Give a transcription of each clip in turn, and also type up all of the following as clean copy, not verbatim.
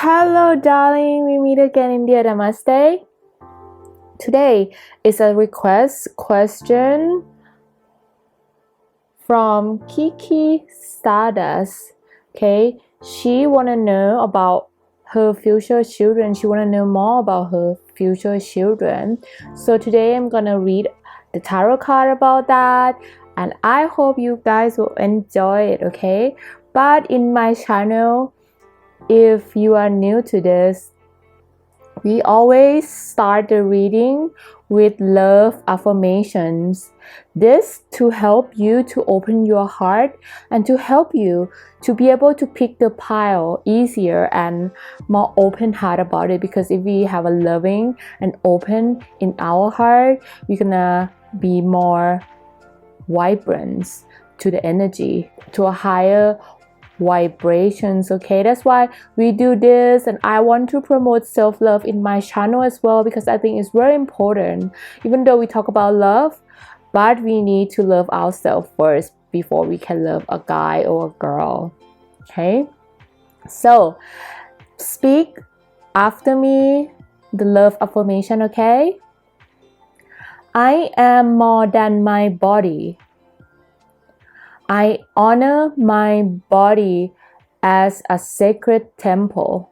Hello, darling. We meet again in dear Damaste. Today is a request question from Kiki Stardust. Okay, she wanna know about her future children. She wanna know more about her future children. So today I'm gonna read the tarot card about that, and I hope you guys will enjoy it. Okay, but in my channel, if you are new to this, we always start the reading with love affirmations. This to help you to open your heart and to help you to be able to pick the pile easier and more open heart about it. Because if we have a loving and open in our heart, we're gonna be more vibrant to the energy, to a higher vibrations. Okay, that's why we do this, and I want to promote self-love in my channel as well, because I think it's very important. Even though we talk about love, but we need to love ourselves first before we can love a guy or a girl. Okay, so speak after me the love affirmation. Okay, I am more than my body. I honor my body as a sacred temple.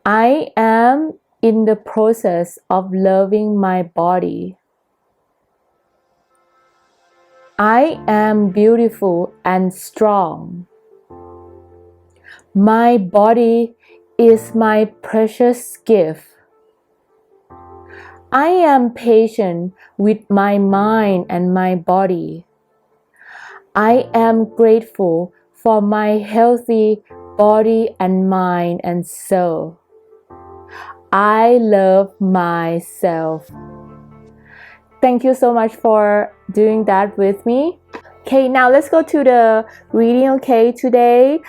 I am in the process of loving my body. I am beautiful and strong. My body is my precious gift. I am patient with my mind and my body. I am grateful for my healthy body and mind and soul. I love myself. Thank you so much for doing that with me. Okay, now let's go to the reading. Okay, today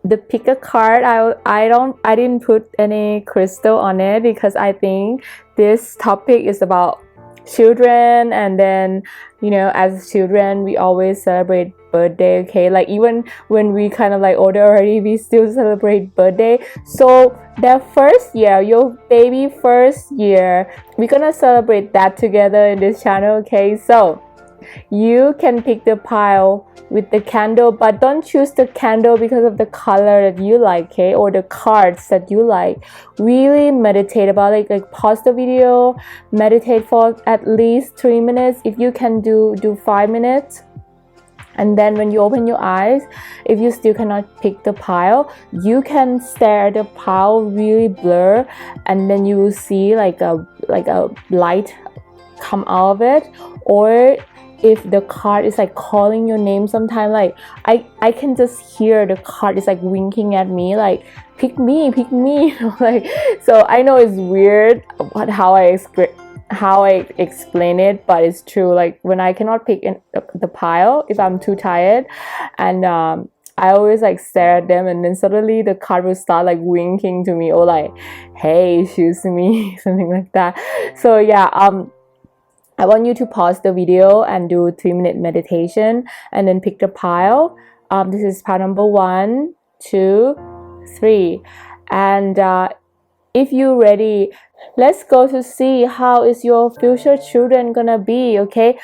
the pick a card, I didn't put any crystal on it because I think this topic is about children, and then, you know, as children we always celebrate birthday. Okay, like even when we kind of like older already, we still celebrate birthday. So the first year, your baby first year, we're gonna celebrate that together in this channel. Okay, so you can pick the pile with the candle, but don't choose the candle because of the color that you like, okay, or the cards that you like. Really meditate about it. Like pause the video, meditate for at least 3 minutes. If you can do 5 minutes, and then when you open your eyes, if you still cannot pick the pile, you can stare at the pile really blur, and then you will see like a light come out of it. Or if the card is like calling your name sometime, like I can just hear the card is like winking at me, like pick me like. So I know it's weird how I explain it, but it's true. Like when I cannot pick in the pile, if I'm too tired, and I always like stare at them, and then suddenly the card will start like winking to me, or like, hey, choose me, something like that. So yeah, I want you to pause the video and do 3-minute meditation, and then pick the pile. This is pile number 1, 2, 3, and if you're ready, let's go to see how is your future children gonna be. Okay,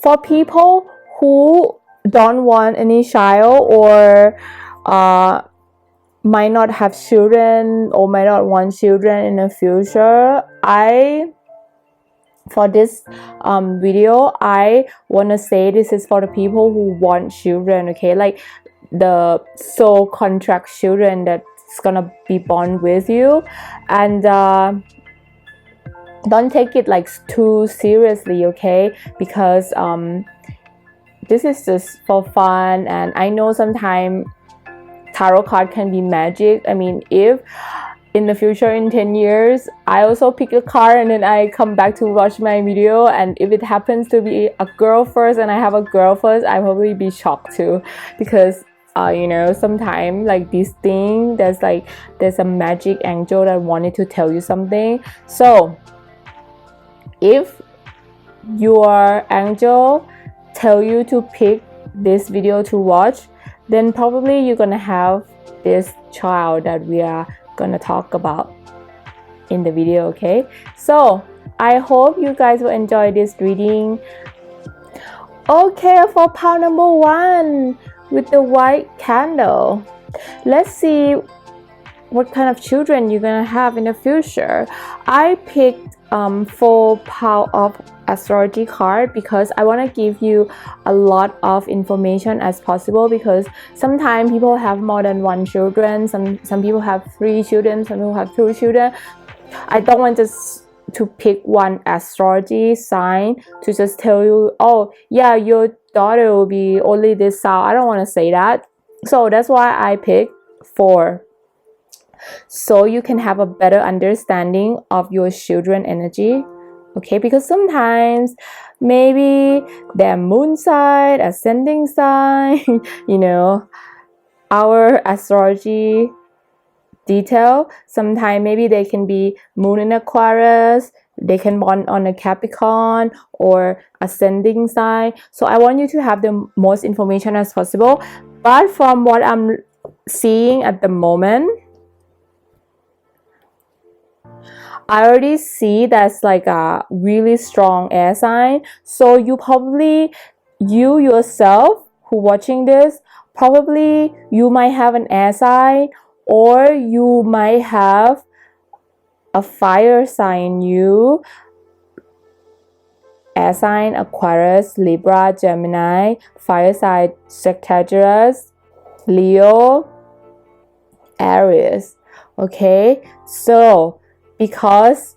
for people who don't want any child, or might not have children, or might not want children in the future, for this video, I want to say this is for the people who want children. Okay, like the soul contract children that's gonna be born with you, and don't take it like too seriously, okay, because this is just for fun. And I know sometimes tarot card can be magic. I mean, if in the future, in 10 years, I also pick a card and then I come back to watch my video, and if it happens to be a girl first and I have a girl first, I'll probably be shocked too, because you know, sometimes like this thing, there's a magic angel that wanted to tell you something. So if your angel tell you to pick this video to watch, then probably you're gonna have this child that we are gonna talk about in the video. Okay, so I hope you guys will enjoy this reading. Okay, for pile number 1 with the white candle, let's see what kind of children you're gonna have in the future. I picked 4 pile of astrology card because I want to give you a lot of information as possible, because sometimes people have more than 1 children, some people have 3 children, some people have 2 children. I don't want just to pick one astrology sign to just tell you, oh yeah, your daughter will be only this style. I don't want to say that. So that's why I picked 4, so you can have a better understanding of your children energy. Okay, because sometimes maybe their moon sign, ascending sign, you know, our astrology detail, sometimes maybe they can be moon in Aquarius, they can born on a Capricorn or ascending sign. So I want you to have the most information as possible. But from what I'm seeing at the moment, I already see that's like a really strong air sign. So you probably, you yourself who watching this, probably you might have an air sign, or you might have a fire sign. You, air sign Aquarius, Libra, Gemini, fire sign Sagittarius, Leo, Aries. Okay, so because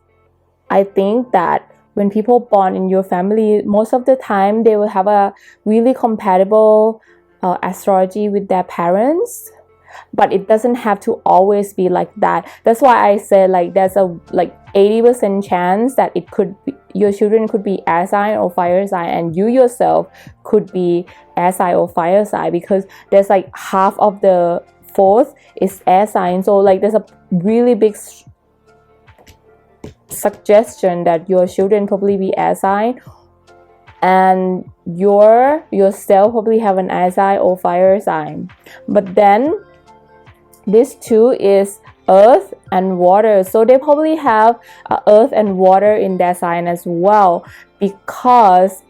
I think that when people born in your family, most of the time they will have a really compatible astrology with their parents, but it doesn't have to always be like that. That's why I said like there's a like 80% chance that it could be, your children could be air sign or fire sign, and you yourself could be air sign or fire sign, because there's like half of the 4th is air sign. So like there's a really big suggestion that your children probably be air sign, and yourself probably have an air sign or fire sign. But then this 2 is earth and water, so they probably have earth and water in their sign as well, because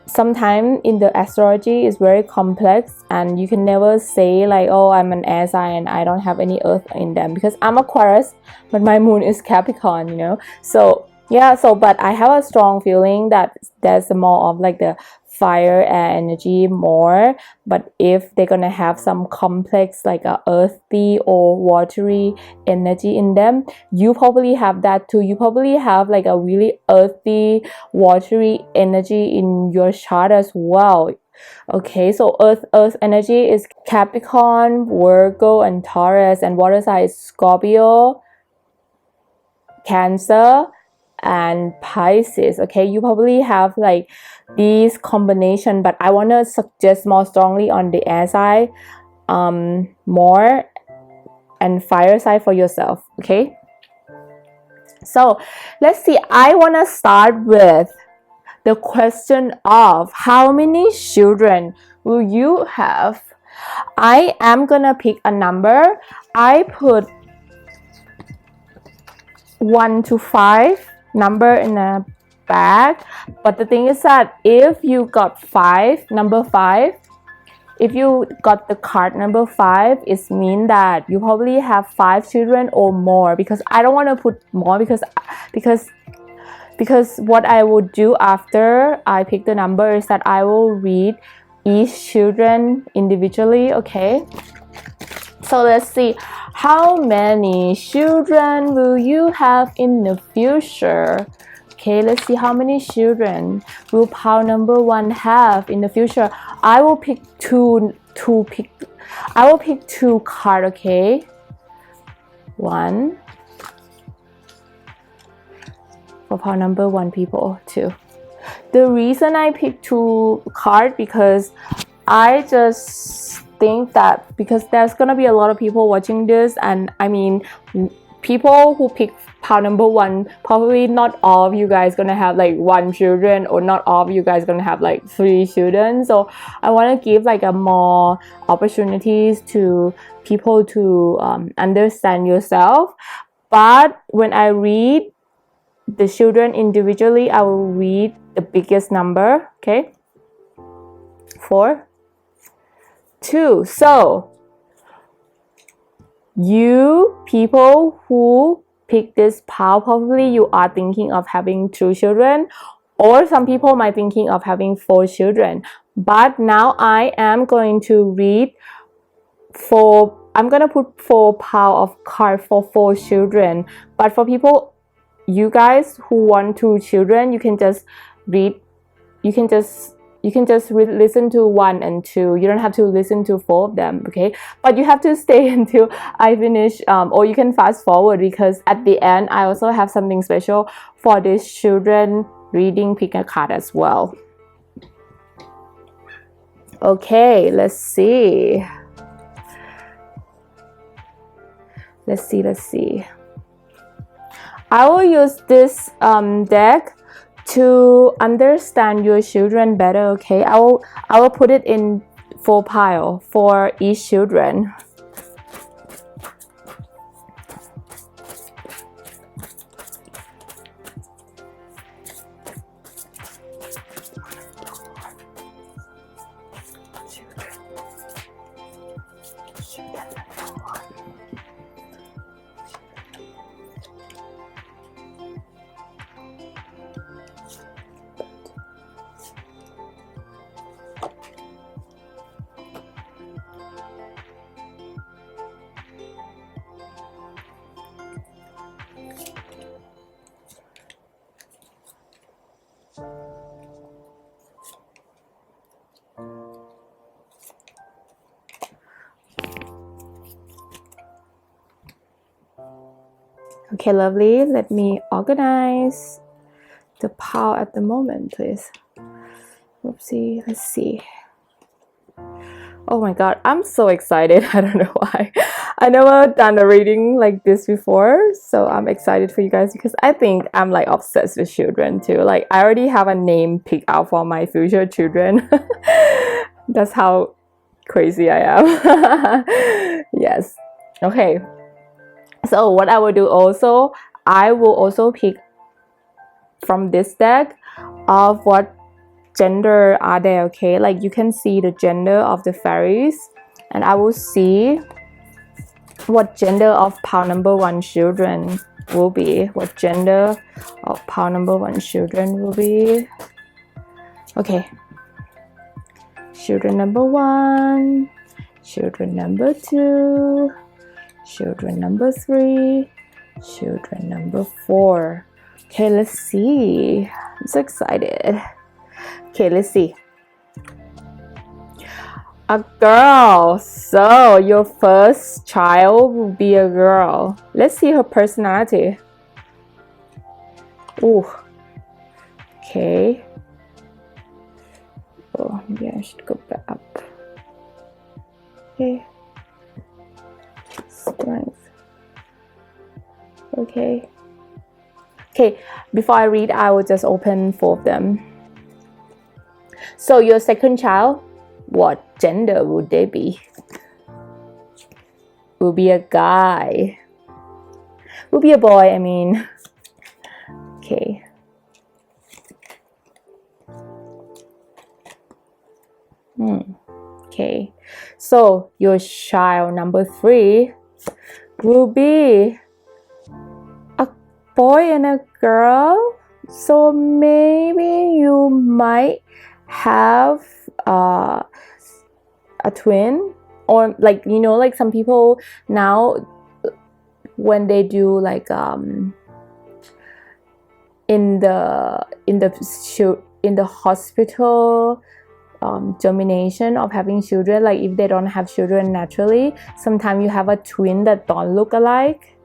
sometimes in the astrology is very complex, and you can never say like, oh, I'm an air sign and I don't have any earth in them, because I'm Aquarius but my moon is Capricorn, you know. So yeah, so but I have a strong feeling that there's more of like the fire air energy more. But if they're gonna have some complex like a earthy or watery energy in them, you probably have that too. You probably have like a really earthy, watery energy in your chart as well. Okay, so earth energy is Capricorn, Virgo, and Taurus, and water sign is Scorpio, Cancer, and Pisces. Okay, you probably have like these combination, but I want to suggest more strongly on the air side more, and fire side for yourself. Okay, so let's see. I want to start with the question of how many children will you have. I am gonna pick a number. I put 1 to 5 number in a bag, but the thing is that if you got number 5, if you got the card number 5, it means that you probably have 5 children or more, because I don't want to put more, because what I would do after I pick the number is that I will read each children individually. Okay, so let's see, how many children will you have in the future? Okay, let's see how many children will pile number 1 have in the future. I will pick two cards. Okay, 1 for pile number 1 people, 2. The reason I picked 2 cards because I just think that because there's gonna be a lot of people watching this, and I mean people who pick pile number 1, probably not all of you guys gonna have like 1 children, or not all of you guys gonna have like 3 children. So I want to give like a more opportunities to people to understand yourself. But when I read the children individually, I will read the biggest number. Okay, 4, 2. So you people who pick this pile, probably you are thinking of having 2 children, or some people might thinking of having 4 children. But now I am going to read 4. I'm gonna put 4 pile of cards for 4 children. But for people, you guys who want 2 children, you can just read. You can just listen to 1 and 2. You don't have to listen to 4 of them, okay? But you have to stay until I finish, or you can fast forward, because at the end I also have something special for these children reading pick a card as well. Okay, let's see. Let's see. I will use this deck to understand your children better. Okay, I will put it in 4 pile for each children. Okay, lovely. Let me organize the pile at the moment, please. Oopsie, let's see. Oh my god, I'm so excited. I don't know why. I never done a reading like this before, so I'm excited for you guys, because I think I'm like obsessed with children too. Like, I already have a name picked out for my future children. That's how crazy I am. Yes. Okay. So what I will do also, I will also pick from this deck of what gender are they, okay? Like, you can see the gender of the fairies, and I will see what gender of pile number 1 children will be. What gender of pile number 1 children will be. Okay. Children number 1, children number 2, children number 3, children number 4. Okay, let's see. I'm so excited. Okay, let's see. A girl. So your first child will be a girl. Let's see her personality. Ooh. Okay. Oh, maybe I should go back up. Okay. Strength. Okay. Okay, before I read, I will just open 4 of them. So your second child, what gender would they be? Will be a guy. Will be a boy, I mean. Okay. Okay. So your child number 3 will be a boy and a girl. So maybe you might have a twin, or like, you know, like some people now when they do like in the hospital germination of having children, like if they don't have children naturally, sometimes you have a twin that don't look alike.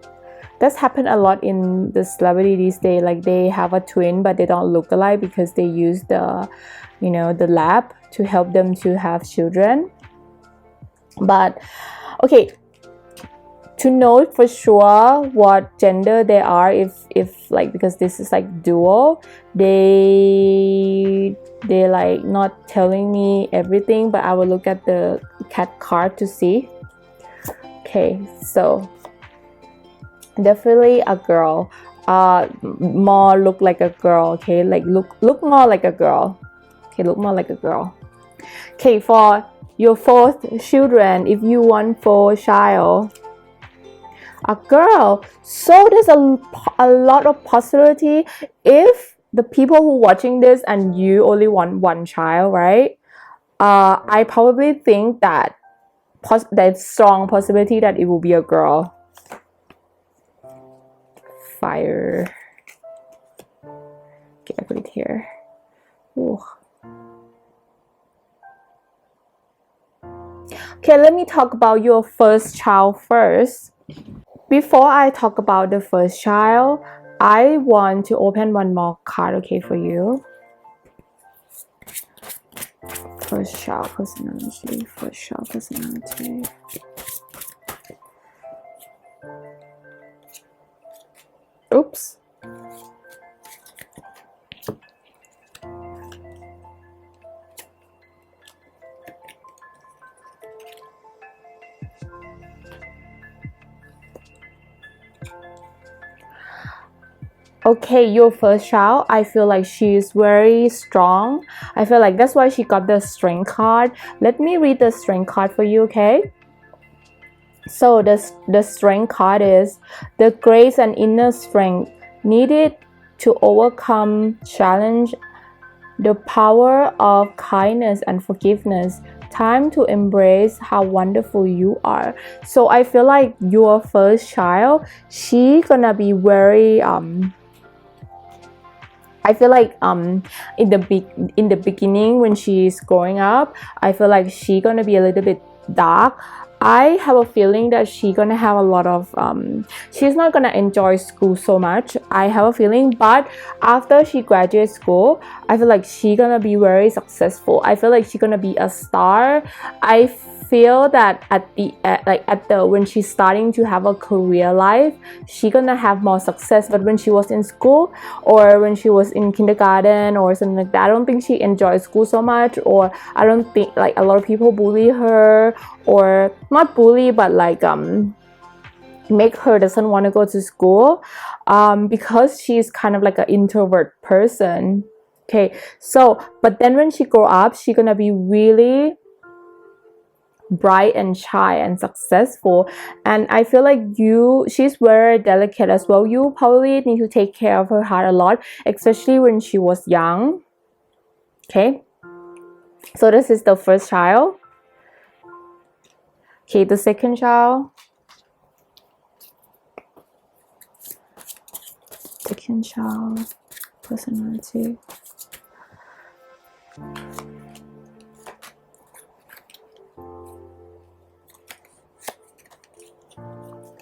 That's happened a lot in the celebrity these days. Like they have a twin but they don't look alike because they use the, you know, the lab to help them to have children. But okay, to know for sure what gender they are, if like, because this is like dual, they like not telling me everything, but I will look at the cat card to see. Okay, so definitely a girl, more look like a girl. Okay, like look more like a girl. Okay, look more like a girl. Okay, for your 4th children, if you want 4 child, a girl, so there's a lot of possibility. If the people who watching this and you only want 1 child, right, I probably think that there's strong possibility that it will be a girl. Fire. Okay, I put it here. Ooh. Okay, let me talk about your 1st child first. Before I talk about the 1st child, I want to open one more card, okay, for you. 1st child personality, 1st child personality. Oops. Okay, your 1st child, I feel like she is very strong. I feel like that's why she got the strength card. Let me read the strength card for you, okay? So the strength card is the grace and inner strength needed to overcome challenge, the power of kindness and forgiveness, time to embrace how wonderful you are. So I feel like your 1st child, she gonna be very I feel like in the beginning when she's growing up, I feel like she gonna be a little bit dark. I have a feeling that she's gonna have a lot of she's not gonna enjoy school so much, I have a feeling, but after she graduates school, I feel like she's gonna be very successful. I feel like she's gonna be a star. I feel that at the when she's starting to have a career life, she's gonna have more success. But when she was in school or when she was in kindergarten or something like that, I don't think she enjoys school so much, or I don't think, like, a lot of people bully her, or not bully, but like make her doesn't want to go to school because she's kind of like an introvert person. Okay, so but then when she grow up, she's gonna be really bright and shy and successful. And I feel like she's very delicate as well. You probably need to take care of her heart a lot, especially when she was young. Okay, so this is the 1st child. Okay, the 2nd child. 2nd child personality.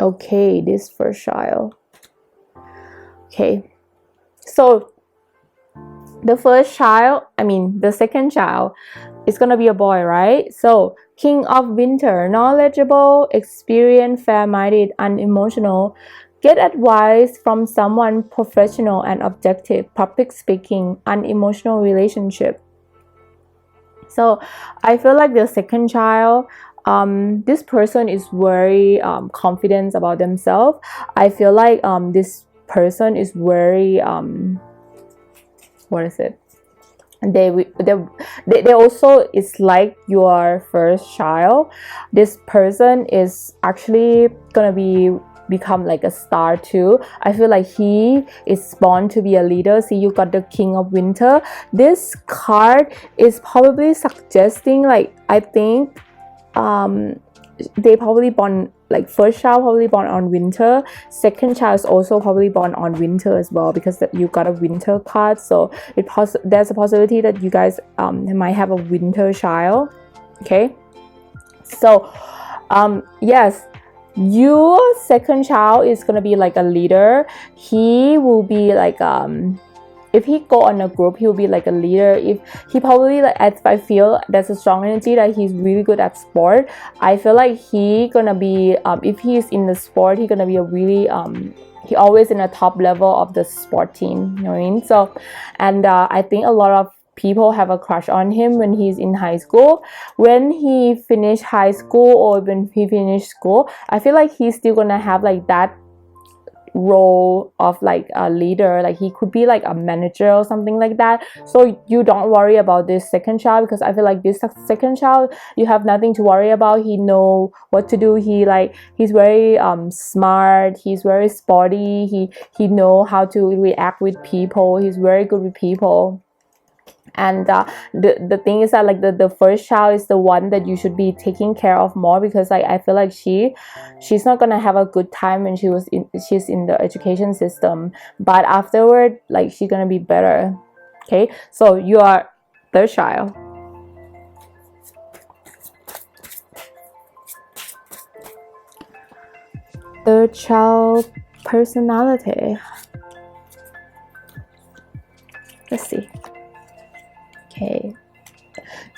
Okay, this 1st child. Okay, so the 1st child, the 2nd child is gonna be a boy, right? So King of Winter, knowledgeable, experienced, fair-minded, unemotional. Get advice from someone professional and objective. Public speaking, unemotional relationship. So I feel like the 2nd child, this person is very confident about themselves. I feel like this person is very what is it? They also is like your 1st child. This person is actually gonna become like a star too. I feel like he is born to be a leader. See, you got the King of Winter. This card is probably suggesting, like, I think they probably born, like, 1st child probably born on winter, 2nd child is also probably born on winter as well, because you got a winter card. So there's a possibility that you guys might have a winter child. Okay, so yes, your 2nd child is gonna be like a leader. He will be like if he go on a group, he'll be like a leader. If he probably, like, I feel there's a strong energy that he's really good at sport. I feel like he gonna be if he's in the sport, he gonna be a really he always in the top level of the sport team, you know what I mean? So, and I think a lot of people have a crush on him when he's in high school. When he finished high school, or when he finished school, I feel like he's still gonna have like that role of like a leader. Like he could be like a manager or something like that. So you don't worry about this second child, because I feel like this second child, you have nothing to worry about. He know what to do. He's very smart. He's very sporty. He know how to react with people. He's very good with people. And the thing is that like the first child is the one that you should be taking care of more, because like I feel like she's not gonna have a good time when she's in the education system, but afterward, like, she's gonna be better. Okay, so you are third child. Third child personality. Let's see. Okay,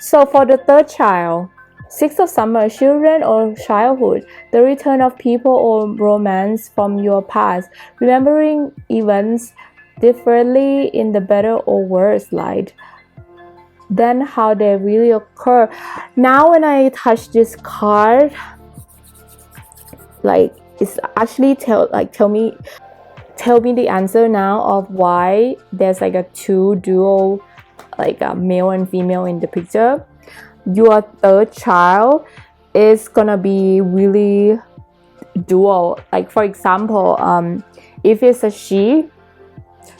so for the third child, Six of Summer, children or childhood, the return of people or romance from your past, remembering events differently in the better or worse light than how they really occur. Now when I touch this card, like, it's actually tell me the answer now of why there's like a two dual, like a male and female in the picture. Your third child is gonna be really dual. Like, for example, if it's a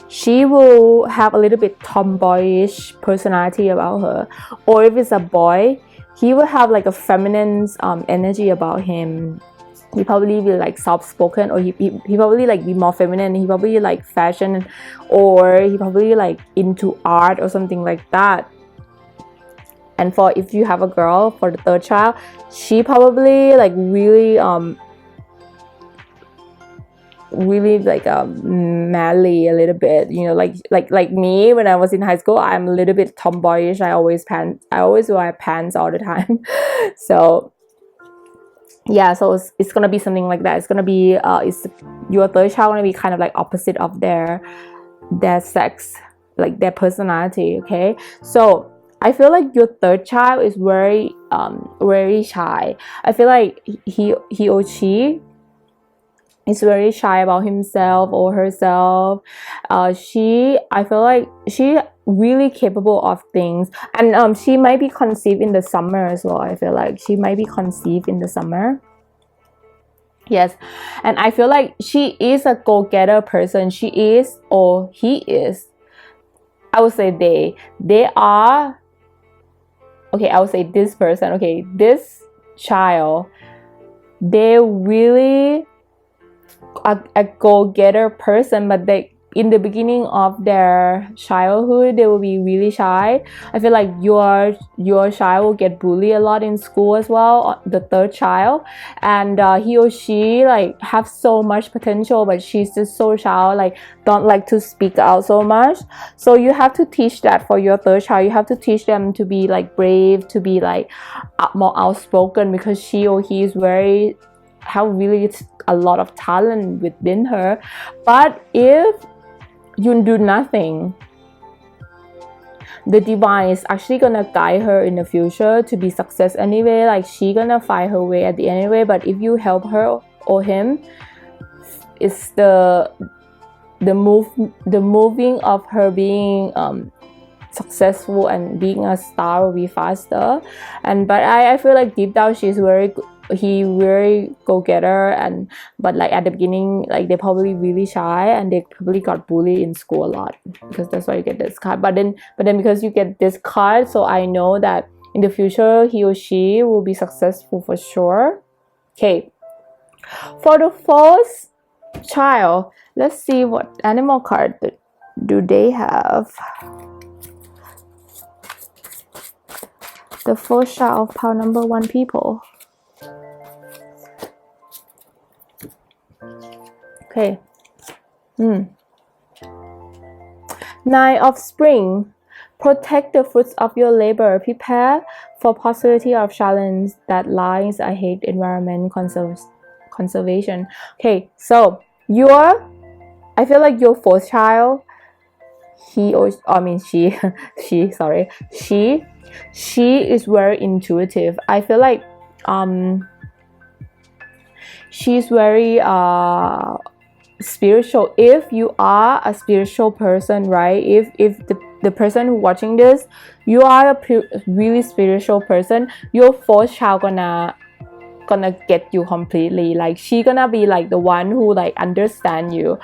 she will have a little bit tomboyish personality about her, or if it's a boy, he will have like a feminine energy about him. He probably be like soft-spoken, or he probably like be more feminine. He probably like fashion, or he probably like into art or something like that. And for if you have a girl, for the third child, she probably like really like manly a little bit, you know, like me when I was in high school. I'm a little bit tomboyish. I always wear pants all the time. So yeah, so it's gonna be something like that. It's gonna be is your third child gonna be kind of like opposite of their sex, like their personality. Okay, so I feel like your third child is very shy. I feel like he or she is very shy about himself or herself. I feel like she really capable of things, and she might be conceived in the summer as well. I feel like she might be conceived in the summer. Yes, and I feel like she is a go-getter person. She is, or he is. I would say they are. Okay, I would say this person. Okay, this child, they really a go-getter person, but they, in the beginning of their childhood, they will be really shy. I feel like your child will get bullied a lot in school as well, the third child, and he or she like have so much potential, but she's just so shy, like don't like to speak out so much. So you have to teach that for your third child. You have to teach them to be like brave, to be like more outspoken, because she or he is very have really a lot of talent within her. But if you do nothing, the divine is actually gonna guide her in the future to be success anyway. Like, she gonna find her way at the end anyway. But if you help her or him, it's the moving of her being successful and being a star will be faster. But I feel like deep down he very go-getter, but like at the beginning, like they're probably really shy, and they probably got bullied in school a lot, because that's why you get this card. But then because you get this card, so I know that in the future he or she will be successful for sure. Okay, for the fourth child, let's see what animal card do they have. The fourth child of power number one, people. Okay. Nine of Spring. Protect the fruits of your labor. Prepare for possibility of challenge that lies ahead. Environment conservation. Okay, so I feel like your fourth child, she is very intuitive. I feel like she's very spiritual. If you are a spiritual person, right, if the person who watching this, you are a really spiritual person, your fourth child gonna get you completely. Like, she gonna be like the one who like understand you.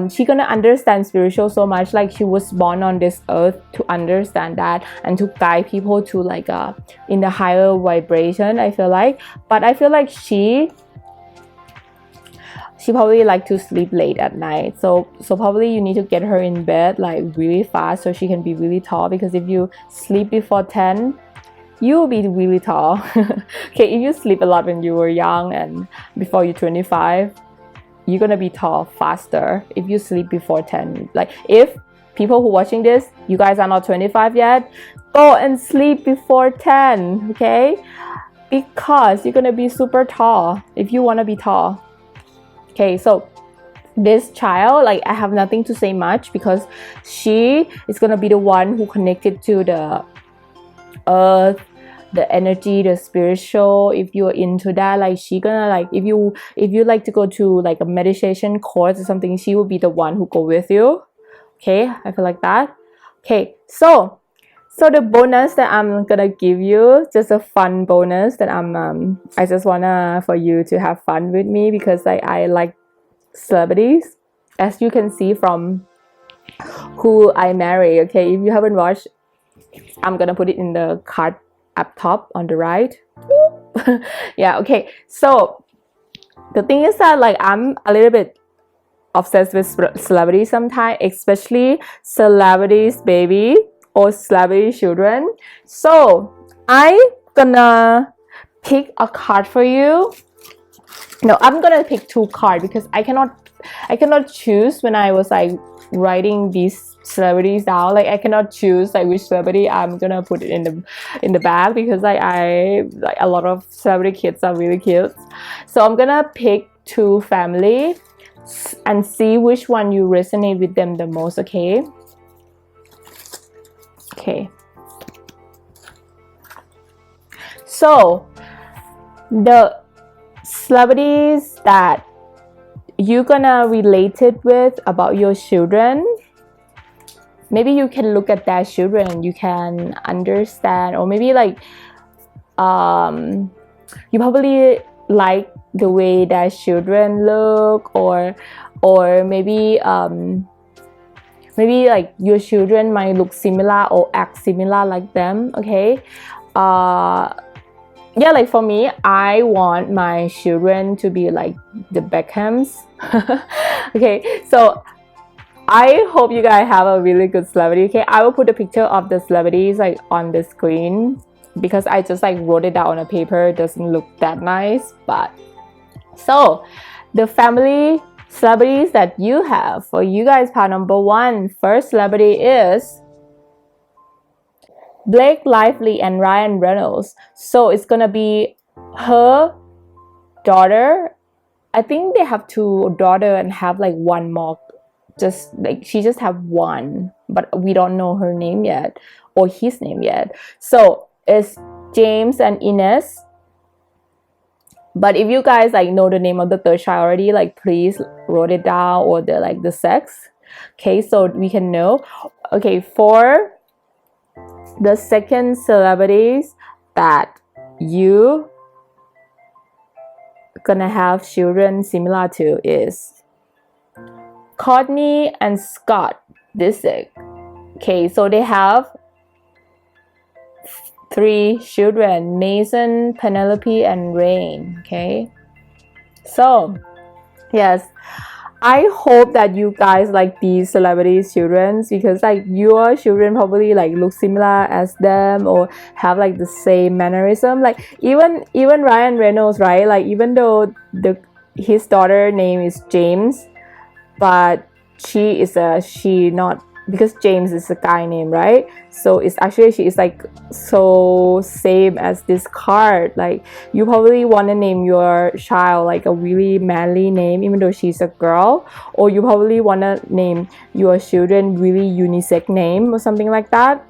She gonna understand spiritual so much. Like, she was born on this earth to understand that and to guide people to like in the higher vibration, I feel like. But I feel like she probably like to sleep late at night, so probably you need to get her in bed like really fast so she can be really tall, because if you sleep before 10, you'll be really tall. Okay, if you sleep a lot when you were young and before you're 25, you're gonna be tall faster if you sleep before 10. Like, if people who watching this, you guys are not 25 yet, go and sleep before 10, okay? Because you're gonna be super tall if you want to be tall. Okay, so this child, like, I have nothing to say much because she is gonna be the one who connected to the earth, the energy, the spiritual. If you're into that, like, she gonna like, if you like to go to like a meditation course or something, she will be the one who go with you. Okay, I feel like that. Okay, so the bonus that I'm gonna give you, just a fun bonus that I just wanna for you to have fun with me, because I like celebrities, as you can see from who I marry. Okay, if you haven't watched, I'm gonna put it in the card up top on the right. Yeah, okay, so the thing is that, like, I'm a little bit obsessed with celebrities sometimes, especially celebrities baby or celebrity children. So I'm gonna pick a card for you. No, I'm gonna pick two cards because I cannot choose when I was like writing these celebrities down. Like, I cannot choose like which celebrity I'm gonna put it in the bag, because I like a lot of celebrity kids are really cute. So I'm gonna pick two family and see which one you resonate with them the most. Okay. Okay, so the celebrities that you're gonna relate it with about your children, maybe you can look at their children, you can understand, or maybe like you probably like the way their children look, or maybe maybe like your children might look similar or act similar like them. Okay, yeah, like for me, I want my children to be like the Beckhams. Okay, so I hope you guys have a really good celebrity. Okay, I will put a picture of the celebrities like on the screen, because I just like wrote it down on a paper. It doesn't look that nice, but so the family celebrities that you have for you guys, part number one, first celebrity is Blake Lively and Ryan Reynolds. So it's gonna be her daughter. I think they have two daughter and have like one more, just like she just have one, but we don't know her name yet or his name yet. So it's James and Ines. But if you guys like know the name of the third child already, like please wrote it down, or the sex. Okay, so we can know. Okay, for the second celebrities that you gonna have children similar to is Courtney and Scott Disick. Okay, so they have 3 children: Mason, Penelope, and Rain. Okay, so yes, I hope that you guys like these celebrities' children, because like your children probably like look similar as them or have like the same mannerism. Like even Ryan Reynolds, right? Like, even though his daughter name is James, but she not because James is a guy name, right? So it's actually, she is like so same as this card. Like you probably want to name your child like a really manly name even though she's a girl, or you probably want to name your children really unisex name or something like that.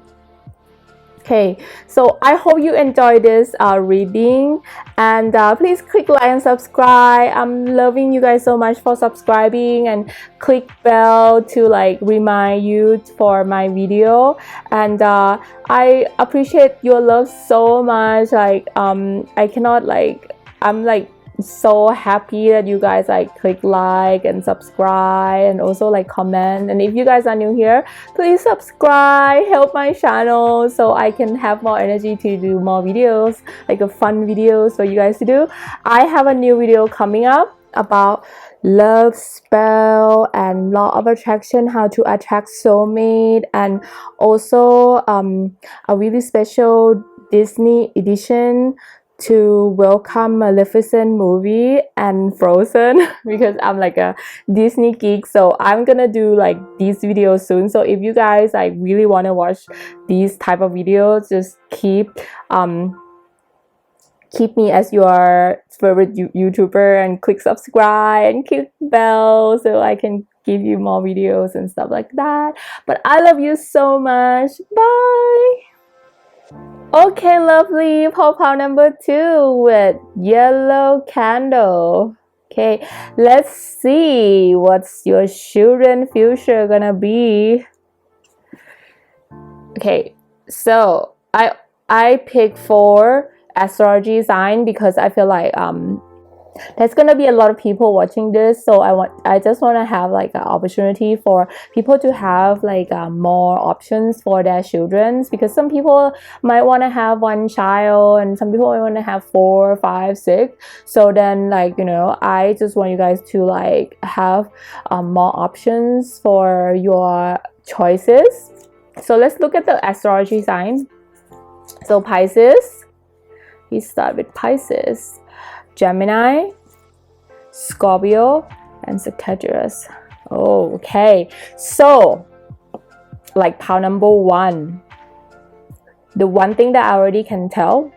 Okay, so I hope you enjoyed this reading, and please click like and subscribe. I'm loving you guys so much for subscribing, and click bell to like remind you for my video. And I appreciate your love so much. Like I cannot like, I'm like so happy that you guys like click like and subscribe, and also like comment. And if you guys are new here, please subscribe, help my channel so I can have more energy to do more videos, like a fun videos for you guys to do. I have a new video coming up about love spell and law of attraction, how to attract soulmate, and also a really special Disney edition to welcome Maleficent movie and Frozen because I'm like a Disney geek. So I'm gonna do like these videos soon. So if you guys like really want to watch these type of videos, just keep me as your favorite YouTuber, and click subscribe and click bell so I can give you more videos and stuff like that. But I love you so much. Bye. Okay, lovely. Pile number 2 with yellow candle. Okay, let's see what's your children future gonna be. Okay, so I picked 4 astrology sign because I feel like there's gonna be a lot of people watching this, so I just want to have like an opportunity for people to have like more options for their children, because some people might want to have 1 child and some people might want to have 4, 5, 6. So then like, you know, I just want you guys to like have more options for your choices. So let's look at the astrology signs. So Pisces, we start with Pisces, Gemini, Scorpio, and Sagittarius. Okay, so like pile number 1, the one thing that I already can tell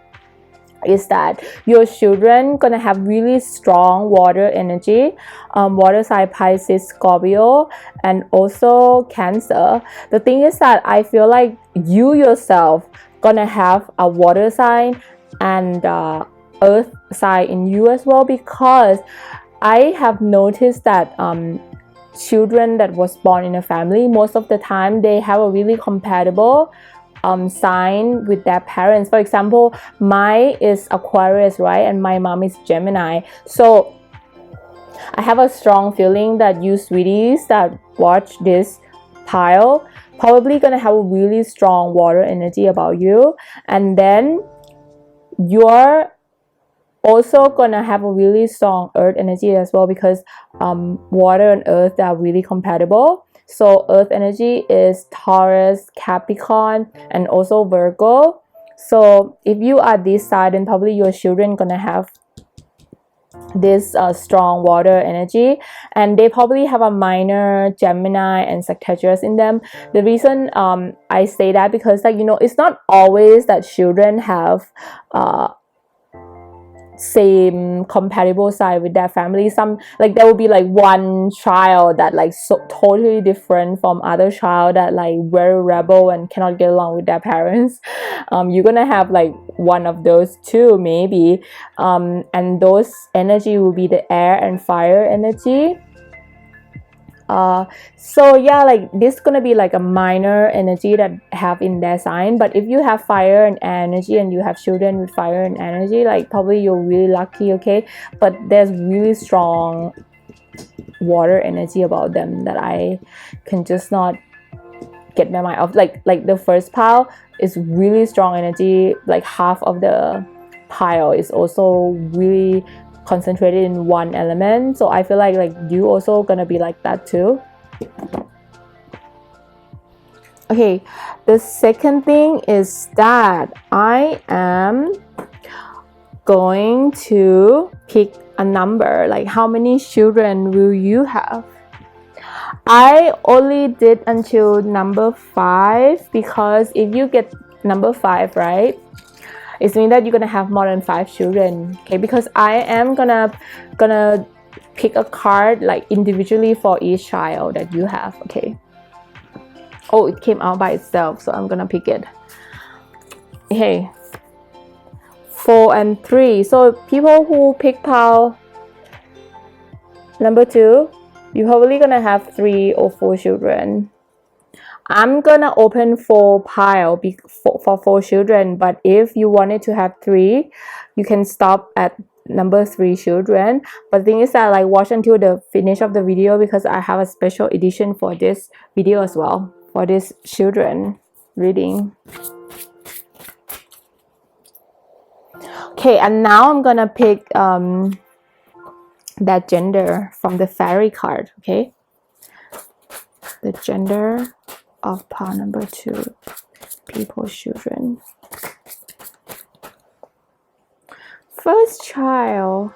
is that your children gonna have really strong water energy, water sign Pisces, Scorpio, and also Cancer. The thing is that I feel like you yourself gonna have a water sign and earth sign in you as well, because I have noticed that children that was born in a family, most of the time they have a really compatible sign with their parents. For example, mine is Aquarius, right, and my mom is Gemini. So I have a strong feeling that you sweeties that watch this pile probably gonna have a really strong water energy about you, and then you're also gonna have a really strong earth energy as well, because water and earth are really compatible. So earth energy is Taurus, Capricorn, and also Virgo. So if you are this side, then probably your children gonna have this strong water energy, and they probably have a minor Gemini and Sagittarius in them. The reason I say that, because like, you know, it's not always that children have same compatible side with their family. Some like there will be like one child that like so totally different from other child that like very rebel and cannot get along with their parents. You're gonna have like one of those too, maybe, and those energy will be the air and fire energy. So yeah, like this is gonna be like a minor energy that have in their sign. But if you have fire and energy and you have children with fire and energy, like probably you're really lucky. Okay, but there's really strong water energy about them that I can just not get my mind off. Like the first pile is really strong energy, like half of the pile is also really concentrated in one element. So I feel like you also gonna be like that too. Okay, the second thing is that I am going to pick a number, like how many children will you have? I only did until number 5 because if you get number 5, right, it means that you're gonna have more than 5 children. Okay, because I am gonna pick a card like individually for each child that you have. Okay. Oh, it came out by itself, so I'm gonna pick it. Okay. 4 and 3. So people who pick pile number 2, you're probably gonna have 3 or 4 children. I'm gonna open 4 pile for 4 children, but if you wanted to have 3, you can stop at number 3 children. But the thing is that, like, watch until the finish of the video because I have a special edition for this video as well, for this children reading. Okay, and now I'm gonna pick that gender from the fairy card. Okay, the gender of pile number 2, people's children. First child,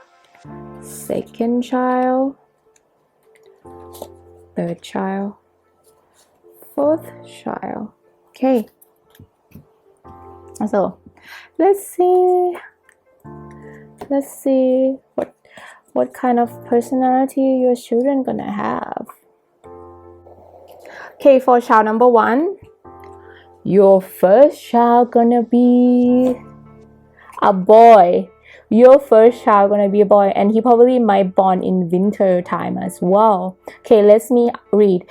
second child, third child, fourth child. Okay, so let's see what kind of personality your children gonna have. Okay, for child number 1, your first child gonna be a boy. Your first child gonna be a boy, and he probably might born in winter time as well. Okay, let me read.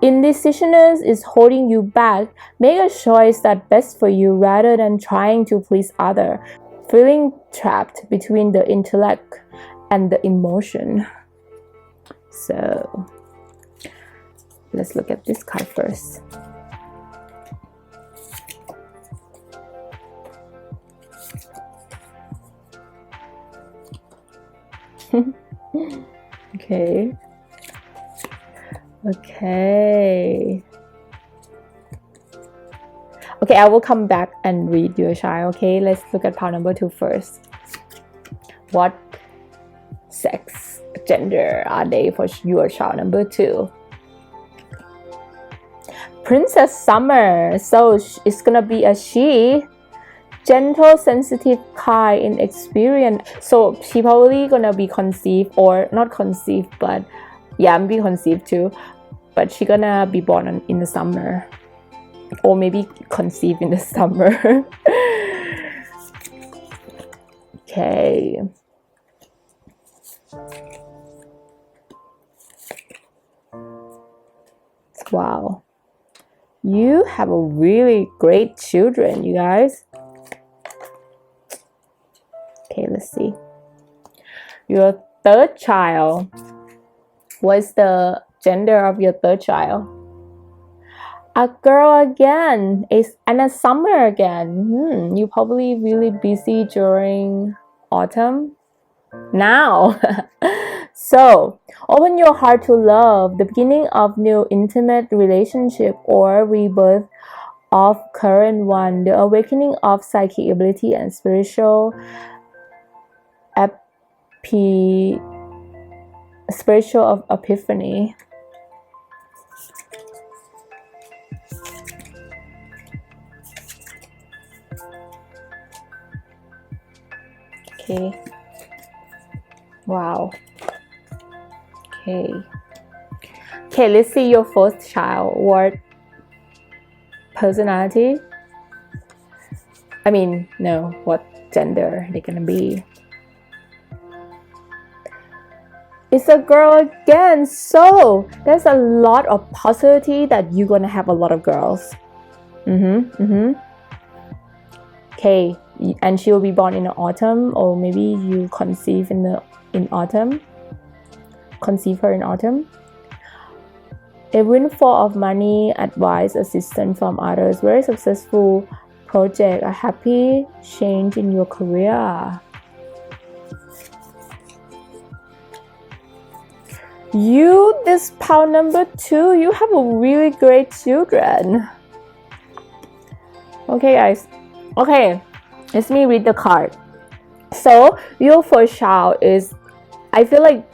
Indecisiveness is holding you back. Make a choice that's best for you rather than trying to please others. Feeling trapped between the intellect and the emotion. So let's look at this card first. Okay. Okay, I will come back and read your child. Okay, let's look at pile number 2 first. What sex, gender are they for your child number 2? Princess Summer. So it's gonna be a she. Gentle, sensitive, kind, inexperienced. So she probably gonna be conceived, or not conceived, but yeah, I'm being conceived too. But she gonna be born in the summer, or maybe conceived in the summer. Okay. Wow. You have a really great children, you guys. Okay, let's see. Your third child. What's the gender of your third child? A girl again. And a summer again. You're probably really busy during autumn. Now. So, open your heart to love, the beginning of new intimate relationship or rebirth of current one, the awakening of psychic ability and spiritual epiphany. Okay. Wow. Okay, let's see your first child. What personality? I mean, no, what gender they're gonna be. It's a girl again. So there's a lot of possibility that you're gonna have a lot of girls. Okay, and she will be born in the autumn, or maybe you conceive in autumn. Conceive her in autumn. A windfall of money, advice, assistance from others, very successful project, a happy change in your career. You, this pile number 2, you have a really great children. Okay, guys. Okay, let me read the card. So your first child is, I feel like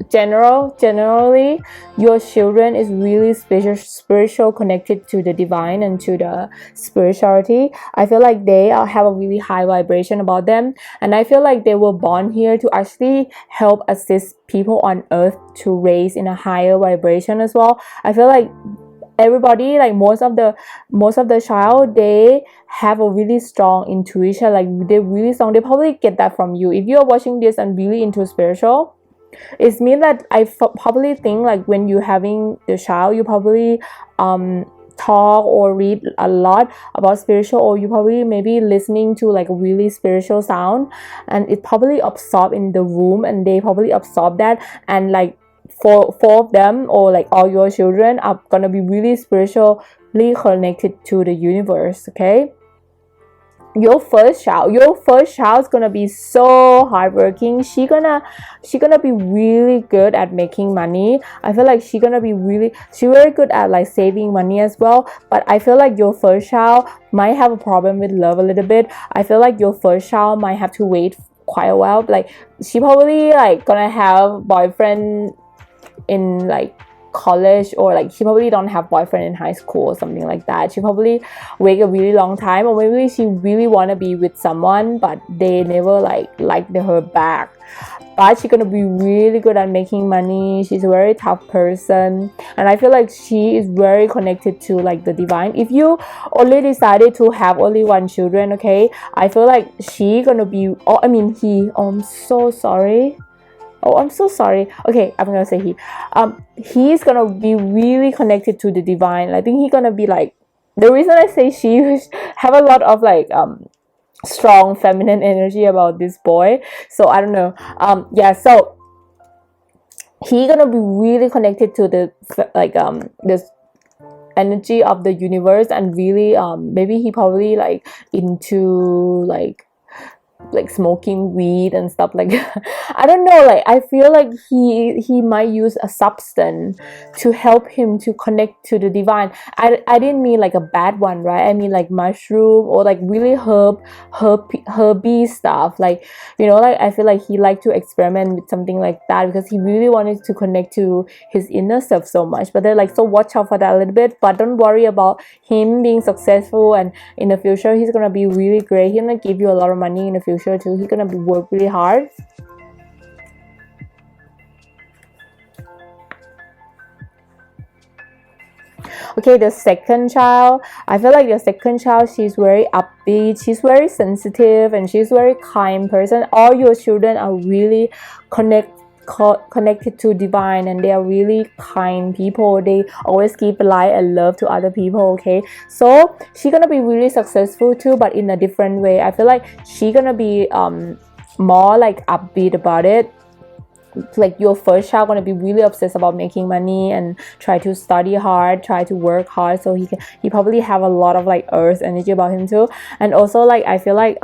generally your children is really spiritual, connected to the divine and to the spirituality. I feel like they have a really high vibration about them, and I feel like they were born here to actually help assist people on earth to raise in a higher vibration as well. I feel like everybody, like most of the child, they have a really strong intuition, like they're really strong. They probably get that from you. If you're watching this and really into spiritual, it means that probably think like when you're having the child, you probably talk or read a lot about spiritual, or you probably maybe listening to like a really spiritual sound, and it probably absorbed in the room, and they probably absorb that, and like four of them, or like all your children, are gonna be really spiritually connected to the universe. Okay, your first child is gonna be so hardworking. She gonna be really good at making money. I feel like she's very good at like saving money as well. But I feel like your first child might have a problem with love a little bit. I feel like your first child might have to wait quite a while. Like she probably like gonna have boyfriend in like college, or like she probably don't have boyfriend in high school or something like that. She probably wait a really long time, or maybe she really want to be with someone but they never like her back. But she's gonna be really good at making money. She's a very tough person, and I feel like she is very connected to like the divine. If you only decided to have only one children, okay, I feel like she gonna be I'm so sorry. I'm so sorry. Okay, I'm gonna say he's gonna be really connected to the divine. I think he's gonna be like, the reason I say she have a lot of like strong feminine energy about this boy. So I don't know. So he gonna be really connected to the this energy of the universe, and really maybe he probably like into like smoking weed and stuff like that. I don't know, like I feel like he might use a substance to help him to connect to the divine. I didn't mean like a bad one, right? I mean like mushroom, or like really herby stuff, like, you know, like I feel like he liked to experiment with something like that because he really wanted to connect to his inner self so much. But they're like, so watch out for that a little bit, but don't worry about him being successful, and in the future he's gonna be really great. He's gonna give you a lot of money in the future too. He's gonna work really hard. Okay, the second child, I feel like the second child, she's very upbeat, she's very sensitive, and she's very kind person. All your children are really connected to divine, and they are really kind people. They always give light and love to other people. Okay, so she's gonna be really successful too, but in a different way. I feel like she's gonna be more like upbeat about it. Like your first child gonna be really obsessed about making money and try to study hard, try to work hard, so he probably have a lot of like earth energy about him too. And also like I feel like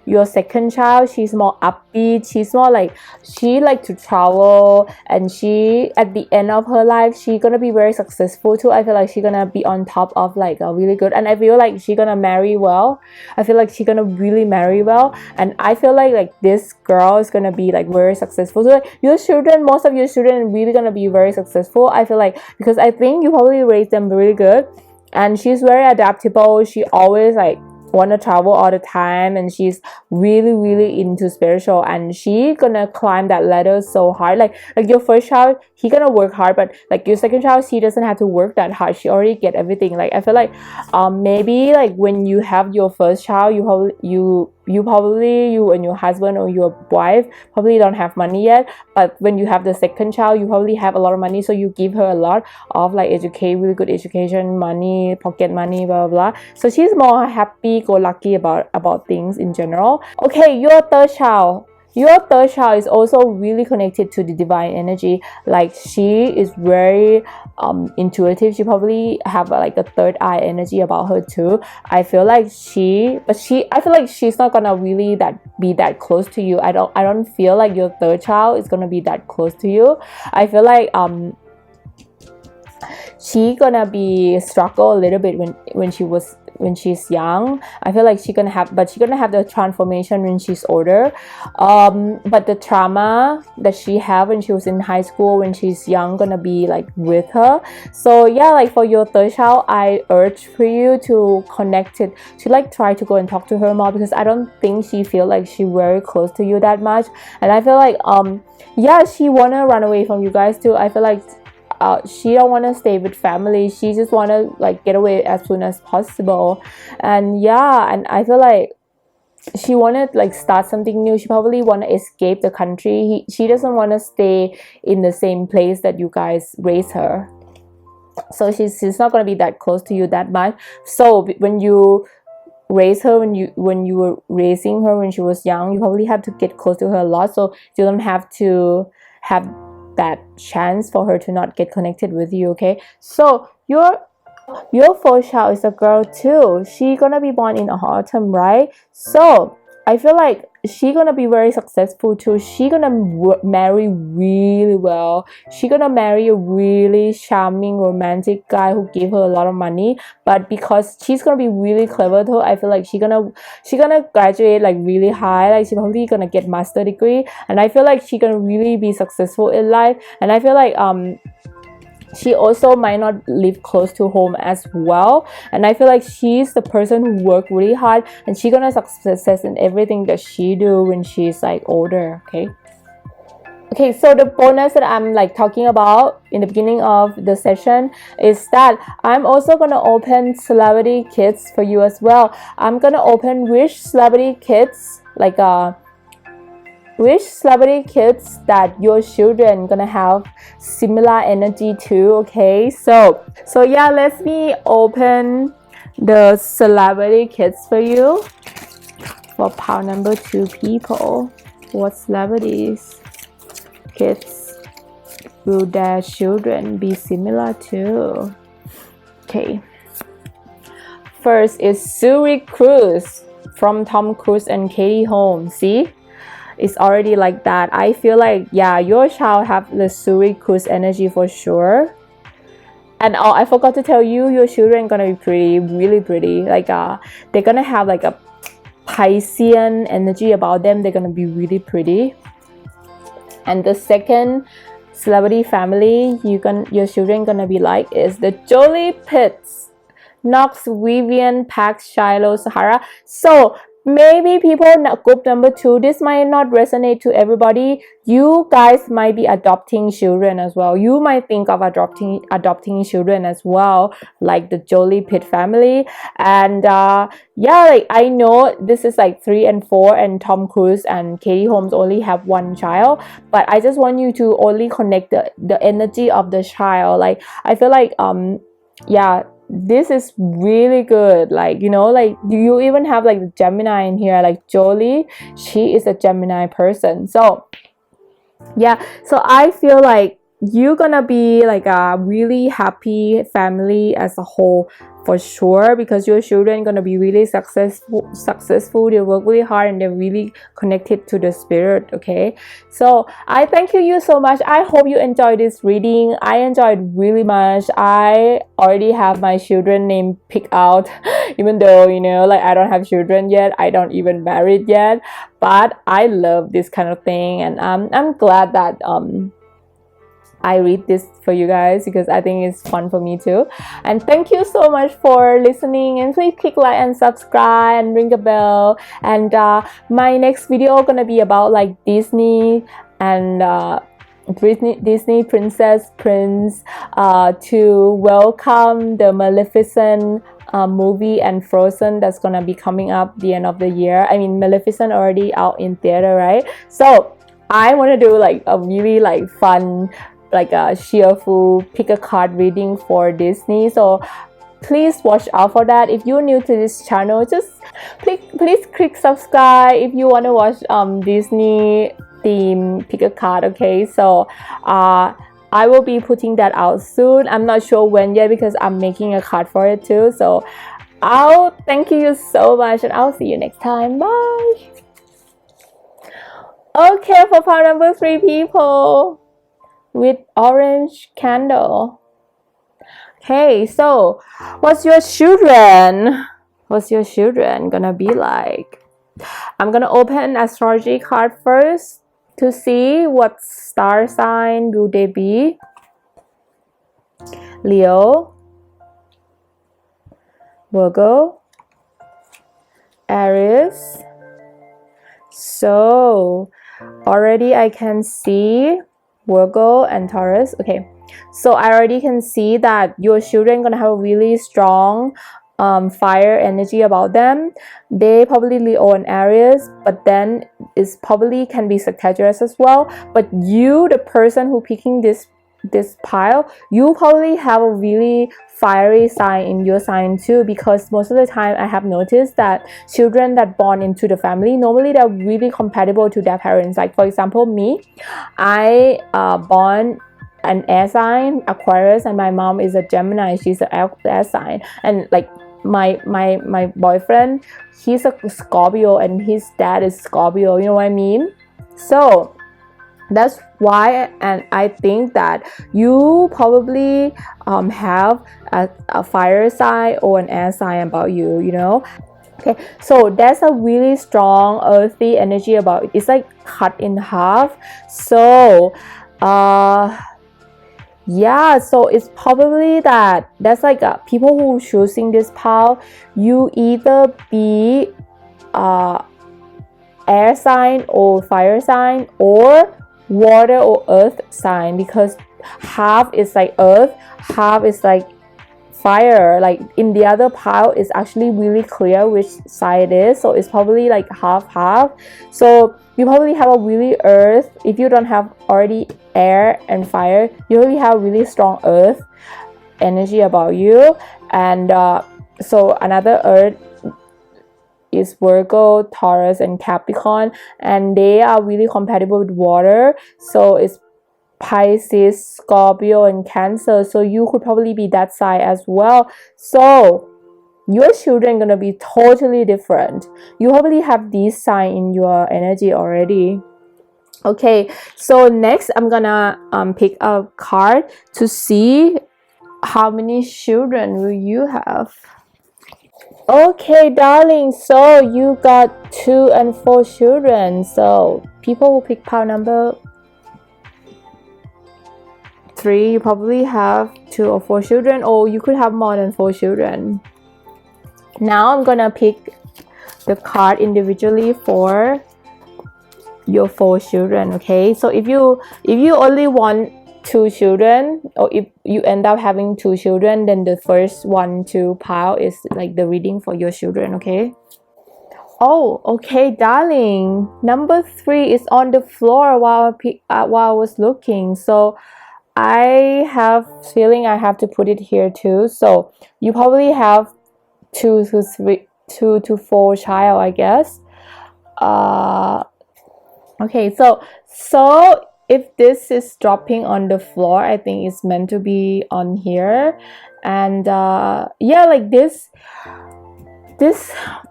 your second child, she's more upbeat, she's more like, she like to travel, and she at the end of her life she gonna be very successful too. I feel like she gonna be on top of like a really good, and I feel like she gonna marry well. I feel like she gonna really marry well, and I feel like this girl is gonna be like very successful. So like your children, most of your children are really gonna be very successful. I feel like, because I think you probably raised them really good, and she's very adaptable. She always like want to travel all the time, and she's really into spiritual, and she gonna climb that ladder so hard. Like your first child, he gonna work hard, but like your second child, she doesn't have to work that hard. She already get everything. Like I feel like maybe like when you have your first child, you and your husband or your wife probably don't have money yet, but when you have the second child, you probably have a lot of money, so you give her a lot of like really good education money, pocket money, blah blah blah. So she's more happy go lucky about things in general. Okay, your third child is also really connected to the divine energy. Like she is very intuitive. She probably have like a third eye energy about her too. I feel like I feel like she's not gonna really be that close to you. I don't feel like your third child is gonna be that close to you. I feel like she gonna be struggle a little bit when when she's young. I feel like she's gonna have the transformation when she's older. But the trauma that she had when she was in high school, when she's young, gonna be like with her. So yeah, like for your third child, I urge for you to connect it, to like try to go and talk to her more, because I don't think she feel like she very close to you that much. And I feel like yeah, she wanna run away from you guys too. I feel like she don't want to stay with family. She just want to like get away as soon as possible. And yeah, and I feel like she wanted like start something new. She probably want to escape the country. She doesn't want to stay in the same place that you guys raised her. So she's not going to be that close to you that much. So when you raise her, when you were raising her when she was young, you probably have to get close to her a lot, so you don't have to have that chance for her to not get connected with you. Okay, so your fourth child is a girl too. She gonna be born in autumn, right? So I feel like she gonna be very successful too. She gonna marry really well. She gonna marry a really charming romantic guy who give her a lot of money. But because she's gonna be really clever too, I feel like she gonna graduate like really high. Like she probably gonna get master degree, and I feel like she gonna really be successful in life. And I feel like she also might not live close to home as well. And I feel like she's the person who worked really hard, and she's gonna success in everything that she do when she's like older. Okay, so the bonus that I'm like talking about in the beginning of the session is that I'm also gonna open celebrity kids for you as well. I'm gonna open which celebrity kids, like which celebrity kids that your children gonna have similar energy to. Okay, so yeah, let me open the celebrity kids for you for pile number 2 people. What celebrities kids will their children be similar to? Okay, first is Suri Cruz from Tom Cruise and Katie Holmes. See, it's already like that. I feel like, yeah, your child have the Suri Cruz energy for sure. And oh, I forgot to tell you, your children gonna be pretty, really pretty. Like they're gonna have like a Piscean energy about them. They're gonna be really pretty. And the second celebrity family your children gonna be like is the Jolie Pitts, Knox, Vivian, Pax, Shiloh, Sahara. So maybe people in group number 2, this might not resonate to everybody. You guys might be adopting children as well. You might think of adopting children as well, like the Jolie Pitt family. And yeah, like I know this is like 3 and 4, and Tom Cruise and Katie Holmes only have 1 child, but I just want you to only connect the energy of the child. Like I feel like yeah, this is really good. Like, you know, like you even have like the Gemini in here, like Jolie, she is a Gemini person. So yeah, so I feel like you're gonna be like a really happy family as a whole for sure, because your children gonna be really successful. They work really hard and they're really connected to the spirit. Okay, so I thank you so much. I hope you enjoyed this reading. I enjoyed really much. I already have my children name picked out even though, you know, like I don't have children yet, I don't even married yet, but I love this kind of thing. And I'm glad that I read this for you guys, because I think it's fun for me too. And thank you so much for listening, and please click like and subscribe and ring a bell. And my next video gonna be about like Disney and Disney princess prince to welcome the Maleficent movie and Frozen that's gonna be coming up the end of the year. I mean, Maleficent already out in theater, right? So I want to do like a really like fun, like a cheerful pick a card reading for Disney. So please watch out for that. If you're new to this channel, just please click subscribe if you want to watch Disney theme pick a card. Okay, so I will be putting that out soon. I'm not sure when yet, because I'm making a card for it too. So I'll thank you so much, and I'll see you next time. Bye. Okay, for part number 3 people with orange candle. Okay, so what's your children What's your children gonna be like? I'm gonna open astrology card first to see what star sign will they be. Leo, Virgo, Aries. So already I can see Virgo and Taurus. Okay, so I already can see that your children gonna have a really strong fire energy about them. They probably Leo and Aries, but then it's probably can be Sagittarius as well. But you, the person who picking this pile, you probably have a really fiery sign in your sign too, because most of the time I have noticed that children that born into the family, normally they're really compatible to their parents. Like for example, me, I born an air sign, Aquarius, and my mom is a Gemini. She's an air sign, and like my boyfriend, he's a Scorpio and his dad is Scorpio. You know what I mean? So that's why, and I think that you probably have a fire sign or an air sign about you, you know. Okay, so there's a really strong earthy energy about it. It's like cut in half. So yeah, so it's probably that that's like people who choosing this pile, you either be air sign or fire sign, or water or earth sign, because half is like earth, half is like fire. Like in the other pile is actually really clear which side it is, so it's probably like half. So you probably have a really earth. If you don't have already air and fire, you really have really strong earth energy about you. And so another earth is Virgo, Taurus, and Capricorn, and they are really compatible with water. So it's Pisces, Scorpio, and Cancer. So you could probably be that side as well. So your children gonna be totally different. You probably have these signs in your energy already. Okay, so next I'm gonna pick a card to see how many children will you have. Okay, darling, so you got 2 and 4 children. So people who pick pile number 3, you probably have 2 or 4 children, or you could have more than 4 children. Now I'm gonna pick the card individually for your 4 children. Okay, so if you only want 2 children, or if you end up having 2 children, then the first 1 2 pile is like the reading for your children. Okay. Oh, okay, darling. Number 3 is on the floor while I was looking. So I have feeling I have to put it here too. So you probably have 2 to 4 child, I guess. Okay, so if this is dropping on the floor, I think it's meant to be on here. And yeah, like this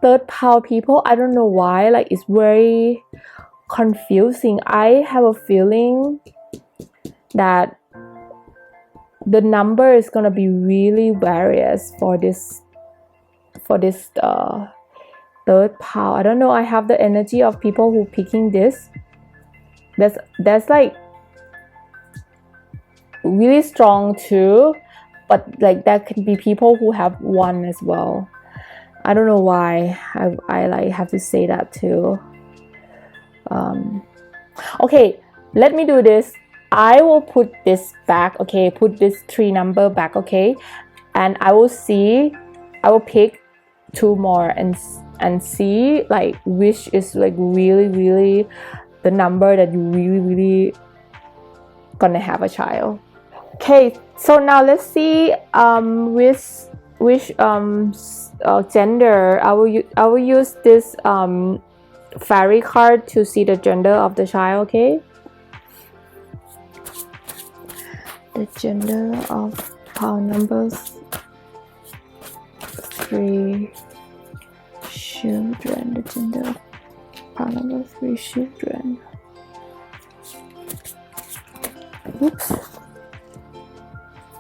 third pile people, I don't know why, like it's very confusing. I have a feeling that the number is gonna be really various for this third pile. I don't know, I have the energy of people who picking this. That's like really strong too, but like that can be people who have 1 as well. I don't know why I like have to say that too. Okay, let me do this. I will put this back. Okay, put this 3 number back. Okay, and I will pick 2 more and see like which is like really the number that you really gonna have a child. Okay, so now let's see which gender. I will use this fairy card to see the gender of the child. Okay, the gender of pile number 3 children. The gender of pile number 3 children. Oops.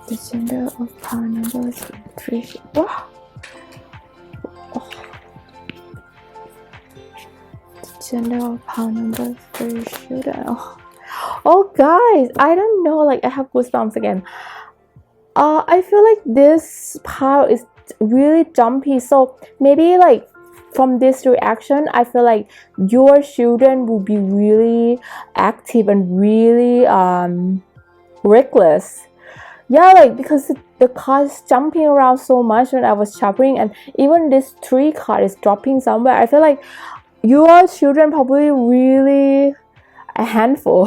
The gender of pile number 3. Oh, Gender of pile number 3 children. Oh guys, I don't know, like I have goosebumps again. I feel like this pile is really jumpy, so maybe like from this reaction I feel like your children will be really active and really reckless. Yeah, like because the card is jumping around so much when I was shuffling, and even this 3 card is dropping somewhere. I feel like your children probably really a handful.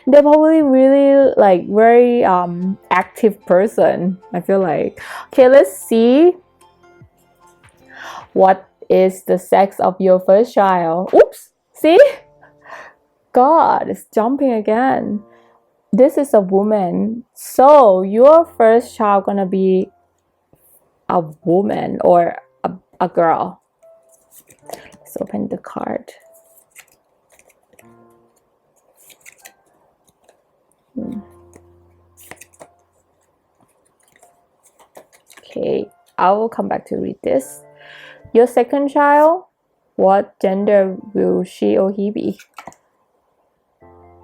They're probably really like very active person, I feel like. Okay, let's see what is the sex of your first child. Oops, see, God, it's jumping again. This is a woman, so your first child gonna be a woman or a girl. Let's open the card. Okay, I will come back to read this. Your second child, what gender will she or he be?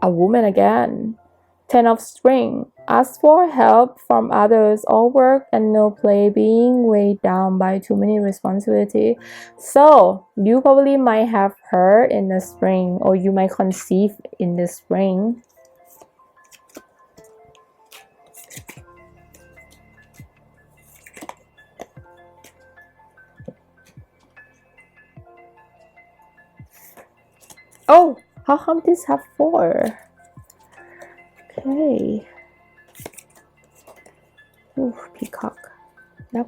A woman again. 10 of string. Ask for help from others, all work and no play, being weighed down by too many responsibility. So you probably might have her in the spring, or you might conceive in the spring. Oh, how come this have 4? Okay. Ooh, peacock. Yep.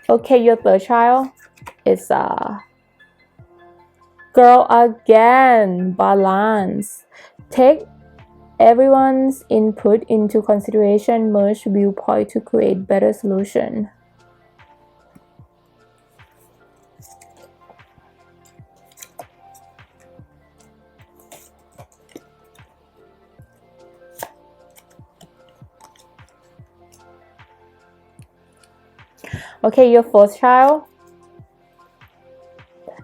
Okay, your third child is a girl again. Balance. Take everyone's input into consideration. Merge viewpoint to create better solution. Okay, your fourth child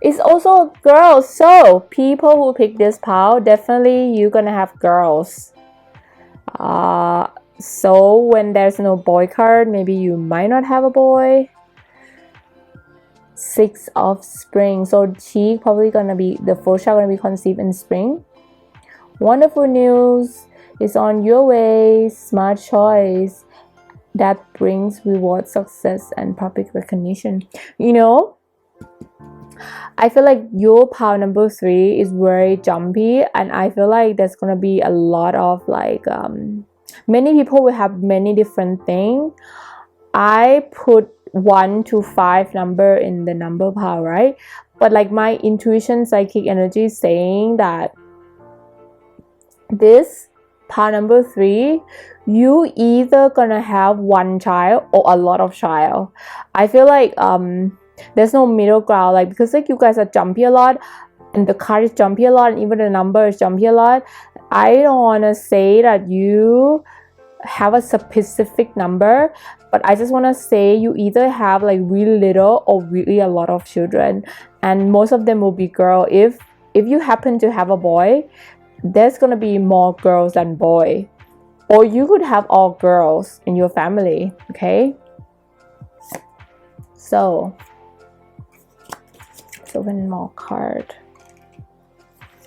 is also a girl. So people who pick this pile, definitely you're gonna have girls. So when there's no boy card, maybe you might not have a boy. 6 of spring. So she probably gonna be, the first child gonna be conceived in spring. Wonderful news is on your way. Smart choice that brings reward, success, and public recognition. You know, I feel like your pile number 3 is very jumpy, and I feel like there's gonna be a lot of like many people will have many different things. I put 1 to 5 number in the number pile, right? But like my intuition psychic energy is saying that this pile number 3, you either gonna have 1 child or a lot of child. I feel like there's no middle ground, like because like you guys are jumpy a lot and the card is jumpy a lot and even the number is jumpy a lot. I don't want to say that you have a specific number, but I just want to say you either have like really little or really a lot of children, and most of them will be girl. If you happen to have a boy, there's gonna be more girls than boy, or you could have all girls in your family. Okay, so let's open more card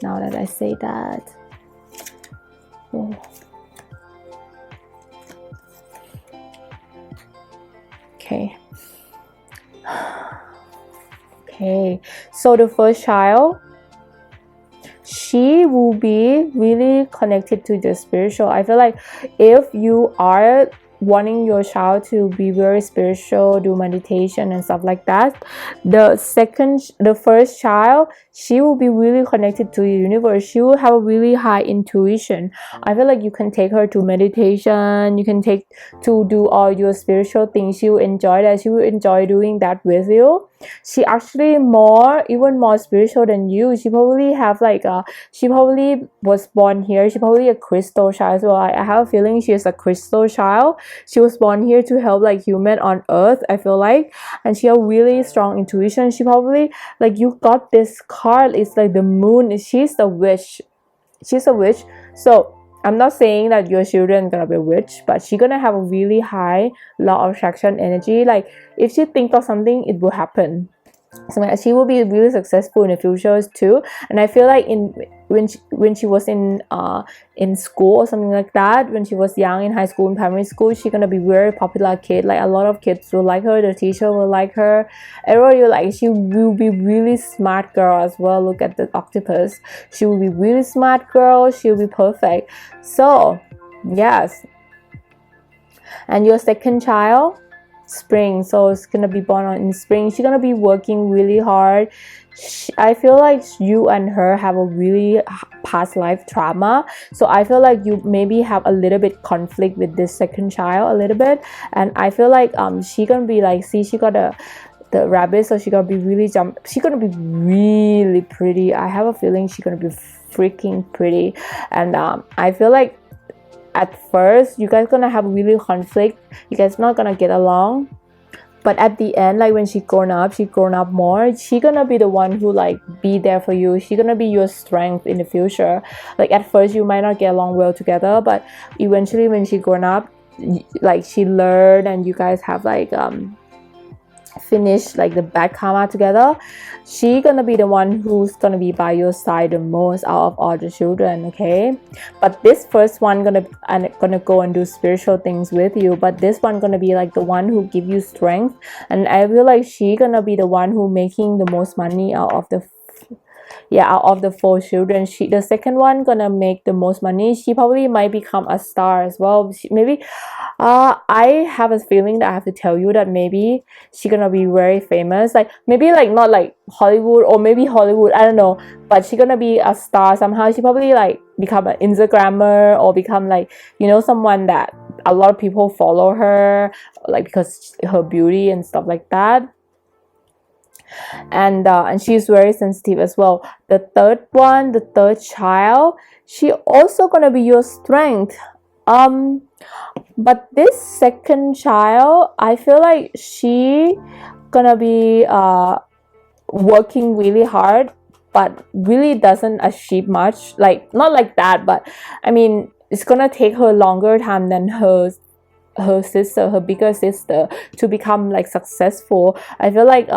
now that I say that. Oh. Okay. Okay, so the first child, she will be really connected to the spiritual. I feel like if you are wanting your child to be very spiritual, do meditation and stuff like that, the first child, she will be really connected to the universe. She will have a really high intuition. I feel like you can take her to meditation, you can take to do all your spiritual things. She will enjoy that. She will enjoy doing that with you. she actually even more spiritual than you. She probably have like she probably was born here. She probably a crystal child. So I have a feeling she is a crystal child. She was born here to help like human on earth, I feel like. And she have really strong intuition. She probably, like, you got this card, it's like the moon. She's a witch. So I'm not saying that your children gonna be a witch, but she's gonna have a really high law of attraction energy. Like, if she think of something, it will happen. So she will be really successful in the future too. And I feel like when she was in school or something like that, when she was young in high school, in primary school, she's gonna be very popular kid. Like, a lot of kids will like her, the teacher will like her, everybody will like. She will be really smart girl as well. Look at the octopus. She will be really smart girl. She will be perfect. So yes. And your second child, spring, so it's gonna be born in spring. She's gonna be working really hard. I feel like you and her have a really past life trauma, so I feel like you maybe have a little bit conflict with this second child, a little bit. And I feel like she gonna be like, see, she got the rabbit, so she gonna be really she's gonna be really pretty. I have a feeling she's gonna be freaking pretty. And I feel like at first you guys gonna have really conflict, you guys not gonna get along, but at the end, like when she grown up more, she gonna be the one who like be there for you. She gonna be your strength in the future. Like, at first you might not get along well together, but eventually when she grown up, like, she learned and you guys have like finish like the bad karma together. She gonna be the one who's gonna be by your side the most out of all the children, okay? But this first one gonna go and do spiritual things with you, but this one gonna be like the one who give you strength. And I feel like she gonna be the one who making the most money out of the four children. The second one gonna make the most money. She probably might become a star as well. Maybe I have a feeling that I have to tell you that maybe she's gonna be very famous. Like, maybe like not like Hollywood, or maybe Hollywood, I don't know, but she's gonna be a star somehow. She probably like become an Instagrammer, or become like, you know, someone that a lot of people follow her, like, because her beauty and stuff like that. And she's very sensitive as well. The third child, she also gonna be your strength. But this second child, I feel like she gonna be working really hard, but really doesn't achieve much. Like, not like that, but I mean, it's gonna take her longer time than her sister, her bigger sister, to become like successful. I feel like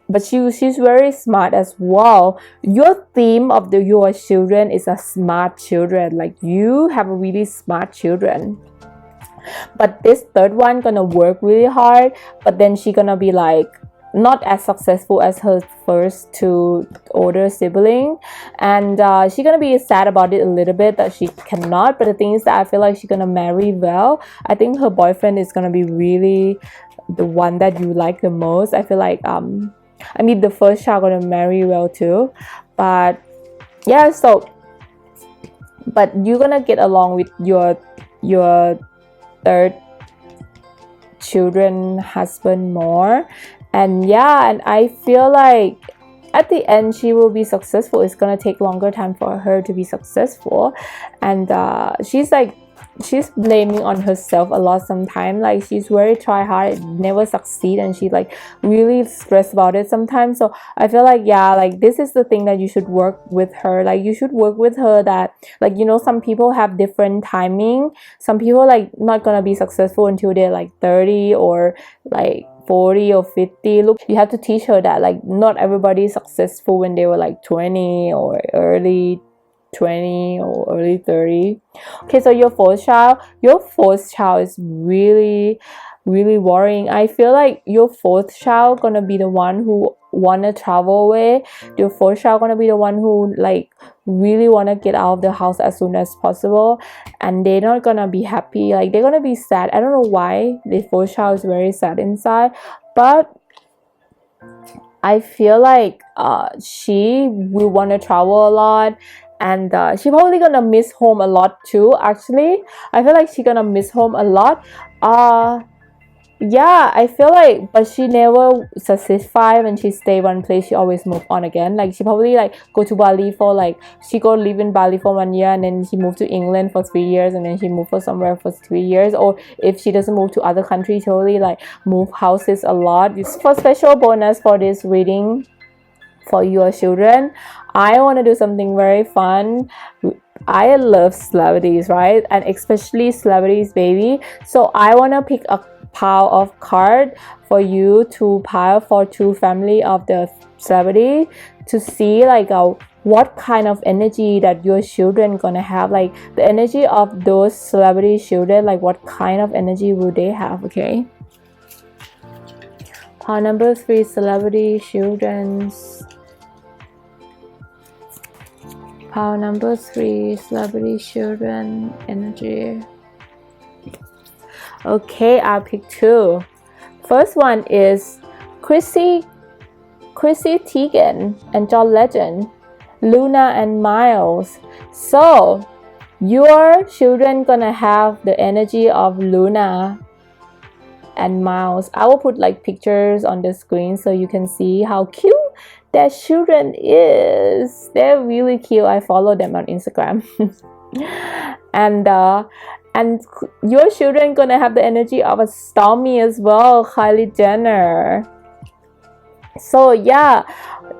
but she's very smart as well. Your theme of your children is a smart children. Like, you have a really smart children. But this third one gonna work really hard, but then she gonna be like not as successful as her first two older sibling. And she's gonna be sad about it a little bit that she cannot. But the thing is that I feel like she's gonna marry well. I think her boyfriend is gonna be really the one that you like the most. I feel like I mean, the first child gonna marry well too. But yeah, so, but you're gonna get along with your third children husband more. And yeah, and I feel like at the end she will be successful. It's gonna take longer time for her to be successful. And she's blaming on herself a lot sometimes. Like, she's very try hard, never succeed, and she like really stressed about it sometimes. So I feel like, yeah, like this is the thing that you should work with her. Like, you should work with her that, like, you know, some people have different timing. Some people like not gonna be successful until they're like 30 or like 40 or 50. Look, you have to teach her that like not everybody is successful when they were like 20 or early 20 or early 30. Okay, so your fourth child is really worrying. I feel like your fourth child gonna be the one who wanna travel away. Your fourth child gonna be the one who like really wanna get out of the house as soon as possible, and they're not gonna be happy. Like, they're gonna be sad. I don't know why the fourth child is very sad inside, but I feel like she will wanna travel a lot. And she probably gonna miss home a lot too. Actually, I feel like she gonna miss home a lot. yeah, I feel like, but she never satisfied when she stay one place. She always move on again. Like she probably like go to Bali for like she go live in Bali for 1 year, and then she moved to England for 3 years, and then she moved for somewhere for 3 years. Or if she doesn't move to other countries, totally like move houses a lot. It's for special bonus for this reading for your children. I want to do something very fun. I love celebrities, right? And especially celebrities, baby. So I want to pick a pile of card for you to pile for two family of the celebrity to see like what kind of energy that your children gonna have, like the energy of those celebrity children, like what kind of energy will they have. Okay, pile number 3, celebrity children's. Pile number 3, celebrity children energy. Okay, I'll pick 2. First one is Chrissy Teigen and John Legend, Luna and Miles. So your children gonna have the energy of Luna and Miles. I will put like pictures on the screen so you can see how cute their children is. They're really cute. I follow them on Instagram. And your children gonna have the energy of a Stormy as well, Kylie Jenner. So yeah,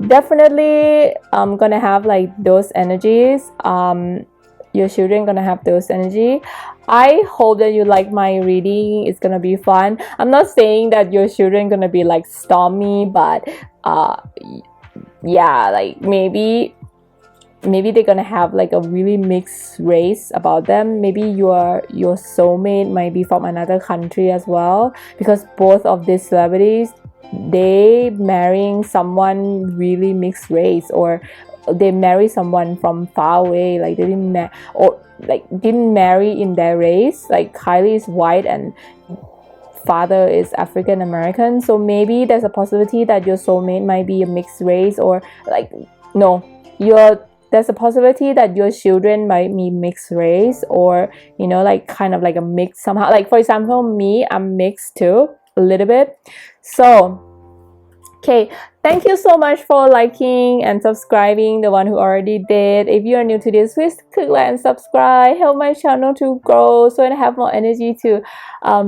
definitely gonna have like those energies. Your children gonna have those energy. I hope that you like my reading. It's gonna be fun. I'm not saying that your children gonna be like Stormy, but yeah, like maybe they're gonna have like a really mixed race about them. Maybe your soulmate might be from another country as well, because both of these celebrities, they marrying someone really mixed race, or they marry someone from far away, like they didn't marry in their race. Like Kylie is white and father is African American, so maybe there's a possibility that your soulmate might be a mixed race, or like no, there's a possibility that your children might be mixed race, or you know, like kind of like a mix somehow. Like for example, me, I'm mixed too a little bit. So okay, thank you so much for liking and subscribing, the one who already did. If you are new to this, please click like and subscribe. Help my channel to grow so I have more energy to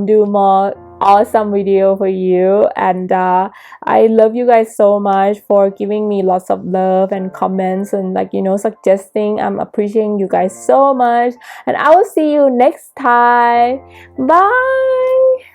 do more awesome video for you. And I love you guys so much for giving me lots of love and comments and like, you know, suggesting. I'm appreciating you guys so much, and I will see you next time. Bye.